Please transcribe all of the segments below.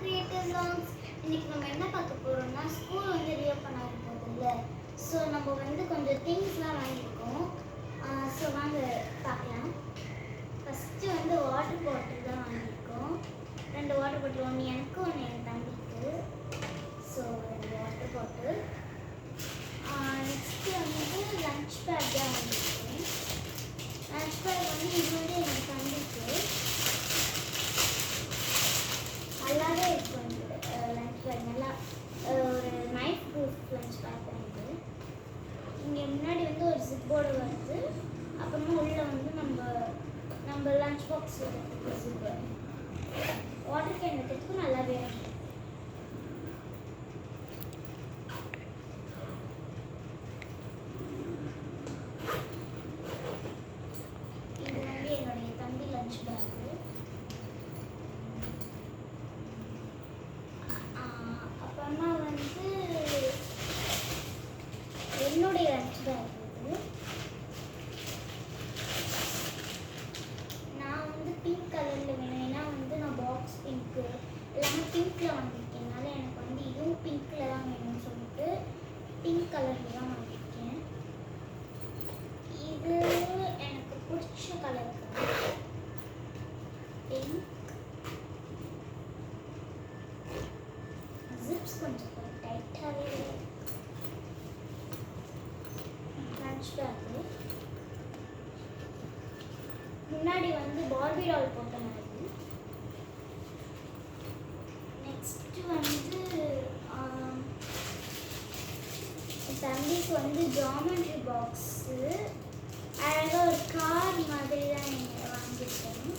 Creative longs. இன்னைக்கு நம்ம என்ன பார்க்க போறோம்னா ஸ்கூல் வந்து ரீஓப்பன் ஆக போகுதுல்ல. ஸோ நம்ம வந்து கொஞ்சம் திங்ஸ்லாம் வாங்கியிருக்கோம். ஸோ வாங்க பார்க்கலாம். ஃபஸ்ட்டு வந்து வாட்டர் பாட்டில் தான் வாங்கியிருக்கோம். 2 வாட்டர் பாட்டில், ஒன்று எனக்கு ஒன்று என் தம்பிக்கு. So 2 water bottle. நெக்ஸ்ட்டு வந்து லஞ்ச் பேக் தான் வாங்கியிருக்கேன். லஞ்ச் பேக் வந்து இது வந்து எங்கள் தம்பிக்கு நல்லாவே இருக்கும். லஞ்ச் பேக் நல்லா ஒரு நைஃப் ப்ரூஃப் லஞ்ச் பேக் தான் இது. இங்கே முன்னாடி வந்து ஒரு ஜிப்போடு வருது. அப்புறமா உள்ளே வந்து நம்ம லஞ்ச் பாக்ஸ் வைக்கிறதுக்கு ஜிப்பு, வாட்டர் கேன் வைக்கிறதுக்கும் நல்லாவே இருக்கும். இது வந்து என்னுடைய தம்பி லஞ்ச் பேக்கு. அப்புறமா வந்து என்னுடைய லஞ்ச் பேக் இது. நான் வந்து பிங்க் கலரில் வேணும். ஏன்னா வந்து நான் பாக்ஸ் பிங்க்கு எல்லாமே பிங்க்கில் வாங்கியிருக்கேனால எனக்கு வந்து இதுவும் பிங்க்கில் தான் வேணும்னு சொல்லிட்டு பிங்க் கலரில் தான் வாங்கியிருக்கேன். இது எனக்கு பிடிச்ச கலர் பிங்க். ஜிப்ஸ் கொஞ்சம் டைட்டாகவே லஞ்ச் பேக்கு. முன்னாடி வந்து பார்பி டால் போட்ட மாதிரி. நெக்ஸ்ட்டு வந்து என் தம்பிக்கு வந்து ஜாமெண்ட்ரி பாக்ஸு அழகாக ஒரு கார் மாதிரி தான் வாங்கியிருக்கேன்.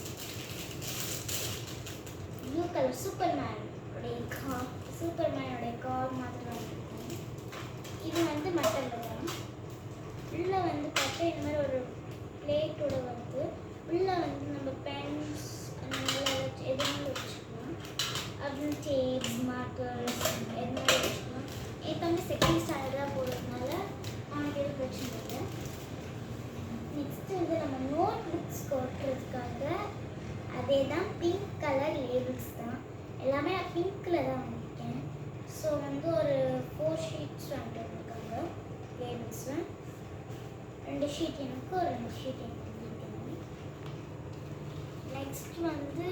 ப்ளூ கலர் சூப்பர்மேனுடைய கார் மாதிரி வாங்கியிருக்கேன். இது வந்து மட்டனில் தான். உள்ளே வந்து பார்த்தா இந்த மாதிரி ஒரு பிளேட்டோட வருது. உள்ளே வந்து நம்ம பென்ஸ் அந்த மாதிரி எதுவும் வச்சுக்கலாம். அப்படின்னு டேப், மார்க்கர்ஸ் எது மாதிரி வச்சுக்கலாம். என் தம்பி செகண்ட் ஸ்டாண்டர்டாக போகிறதுனால அவனுக்கு எதுவும் பிரச்சனை இல்லை. நெக்ஸ்ட்டு வந்து நம்ம நோட் புக்ஸ் கொடுக்கறதுக்காக அதே தான் பிங்க் கலர் லேபிள்ஸ் தான். எல்லாமே நான் பிங்க்கில் தான் வாங்கியிருக்கேன். ஸோ வந்து ஒரு 4 ஷீட்ஸ் வாங்கிட்டு வந்திருக்காங்க லேபிள்ஸு. 2 ஷீட் எனக்கு, ஒரு 2 ஷீட் எனக்கு வாங்கியிருக்கேன். நெக்ஸ்ட் வந்து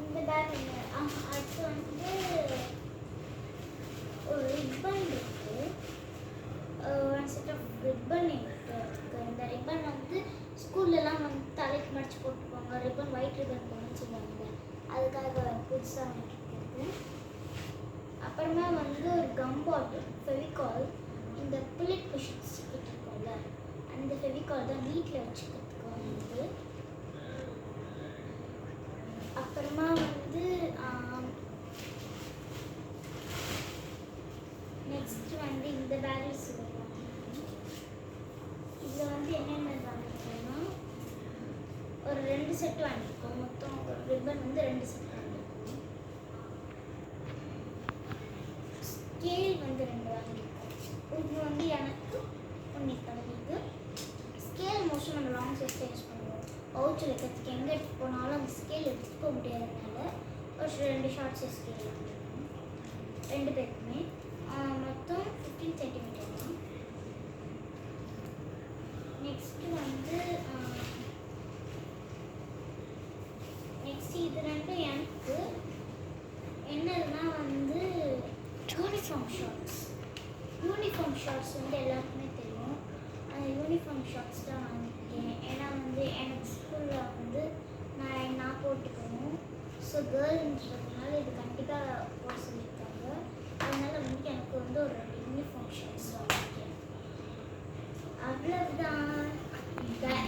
இந்த பேக் அடுத்து வந்து ஒரு ரிப்பன் இருக்குது. ஒன் செட் ஆஃப் ரிப்பன் இருக்குது. இந்த ரிப்பன் வந்து ஸ்கூல்லலாம் வந்து தலைக்கு மடிச்சு போட்டுருப்பாங்க. ரிப்பன் ஒயிட் ரிப்பன் போகணும்னு சொல்லுவாங்க. அதுக்காக புதுசாக வாங்கிட்டு. அப்புறமா வந்து ஒரு கம் பாட்டில், ஃபெவிகால். இந்த புல்லட் புஷ் ஸ்டிக்கர் இருக்கும்ல, அந்த ஃபெவிகால் தான் வீட்டில் வச்சுக்கிறதுக்கு வந்து. அப்புறமா வந்து நெக்ஸ்ட் வந்து இந்த பேரல்ஸ் இதில் வந்து என்னென்ன வாங்கியிருக்கோம்னா ஒரு 2 செட் வாங்கியிருக்கோம். மொத்தம் ஒரு ரிப்பன் வந்து 2 செட் வாங்கியிருக்கோம். ஸ்கேல் வந்து 2 வாங்கியிருக்கோம். இது வந்து எனக்கு, ஒன்று தம்பிக்கு. ஸ்கேல் மோஸ்ட்லி நம்ம லாங் சைஸ் யூஸ் பண்ணுவோம். பவுச்சில் வைக்கிறதுக்கு எங்கே எடுத்து போனாலும் அந்த ஸ்கேல் எடுத்துட்டு போக முடியாததுனால ஒரு 2 ஷார்ட் சைஸ் ஸ்கேல் வாங்கியிருக்கோம் 2 பேருக்குமே. மொத்தம் 15 சென்டிமீட்டர் தான். நெக்ஸ்ட்டு வந்து இது 2 எனக்கு என்னதுன்னா வந்து யூனிஃபார்ம் ஷார்ட்ஸ் வந்து எல்லாருக்குமே தெரியும். அந்த யூனிஃபார்ம் ஷார்ட்ஸ் தான் வாங்கியிருக்கேன். ஏன்னா வந்து எனக்கு ஸ்கூலில் வந்து நான் போட்டுக்கணும். ஸோ கேர்ள்ன்றதுனால இது கண்டிப்பாக போட சொல்லியிருக்காங்க. அதனால வந்து எனக்கு வந்து ஒரு 2 யூனிஃபார்ம் ஷார்ட்ஸ் வாங்கியிருக்கேன். அவ்வளவுதான்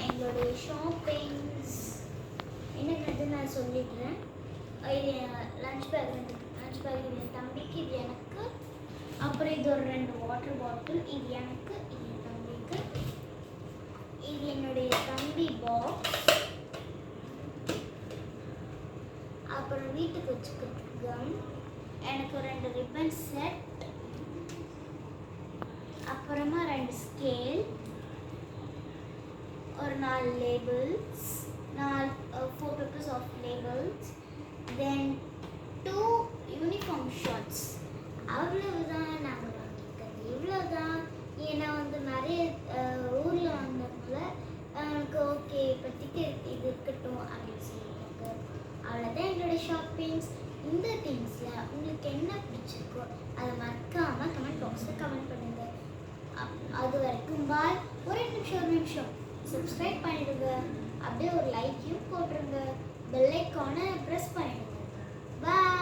எங்களுடைய ஷாப்பிங்ஸ். என்னென்னது நான் சொல்லிடுறேன். இது லஞ்ச் பேக் என் தம்பிக்கு, இது எனக்கு. அப்புறம் இது ஒரு 2 வாட்டர் பாட்டில், இது எனக்கு, இது என் தம்பிக்கு. இது என்னுடைய தம்பி பாக்ஸ். அப்புறம் வீட்டுக்கு வச்சுக்கிறதுக்கு கம், எனக்கு 2 ரிப்பன் செட். அப்புறமா 2 ஸ்கேல், ஒரு 4 labels, 4 papers of labels, இதுதான் எங்களோட ஷாப்பிங்ஸ். இந்த திங்ஸில் உங்களுக்கு என்ன பிடிச்சிருக்கோ அதை மறக்காமல் கமெண்ட் பாக்ஸில் கமெண்ட் பண்ணுங்கள். அது வரைக்கும் பாய். ஒரு நிமிஷம் சப்ஸ்கிரைப் பண்ணிடுங்க. அப்படியே ஒரு லைக்கையும் போட்டுருங்க. பெல் ஐக்கானை ப்ரெஸ் பண்ணிடுங்க. பாய்.